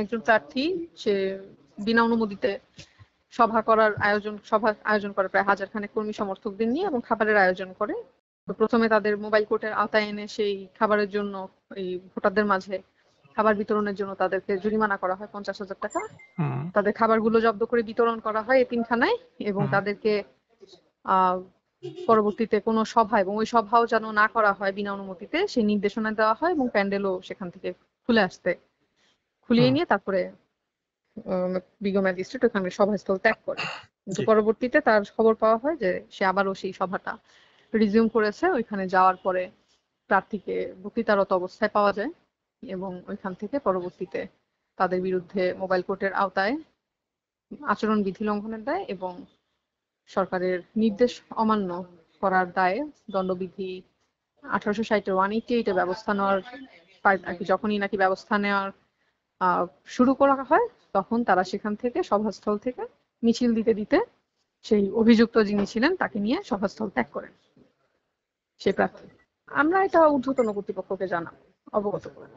একজন প্রার্থী সে বিনা অনুমতিতে সভা আয়োজন করে প্রায় 1000 খানেক কর্মী সমর্থকদের নিয়ে এবং খাবারের আয়োজন করে। তো প্রথমে তাদের মোবাইল কোর্টের আওতায় এনে সেই খাবারের জন্য এই ভোটারদের মাঝে খাবার বিতরণের জন্য তাদেরকে জরিমানা করা হয় 50,000 টাকা। তাদের খাবারগুলো জব্দ করে বিতরণ করা হয় এতিমখানায় এবং তাদেরকে পরবর্তীতে কোনো সভা এবং ওই সভাও যেন না করা হয় বিনা অনুমতিতে সেই নির্দেশনা দেওয়া হয় এবং প্যান্ডেলও সেখান থেকে খুলিয়ে নিয়ে তারপরে বিজ্ঞ ম্যাজিস্ট্রেট ওখানে সভাস্থল ত্যাগ করে। কিন্তু পরবর্তীতে তার খবর পাওয়া হয় যে সে আবারও সেই সভাটা রিজিউম করেছে। ওইখানে যাওয়ার পরে প্রার্থীকে বক্তৃতারত অবস্থায় পাওয়া যায় এবং ওইখান থেকে পরবর্তীতে তাদের বিরুদ্ধে মোবাইল কোর্টের আওতায় আচরণ বিধি লঙ্ঘনের দায় এবং সরকারের নির্দেশ অমান্য করার দায়ে দণ্ডবিধি 1860 188 ব্যবস্থা নেওয়ার আর কি যখনই নাকি ব্যবস্থা নেওয়ার শুরু করা হয় তখন তারা সেখান থেকে সভাস্থল থেকে মিছিল দিতে দিতে সেই অভিযুক্ত যিনি ছিলেন তাকে নিয়ে সভাস্থল ত্যাগ করেন সেই প্রার্থী। আমরা এটা ঊর্ধ্বতন কর্তৃপক্ষকে অবগত করব।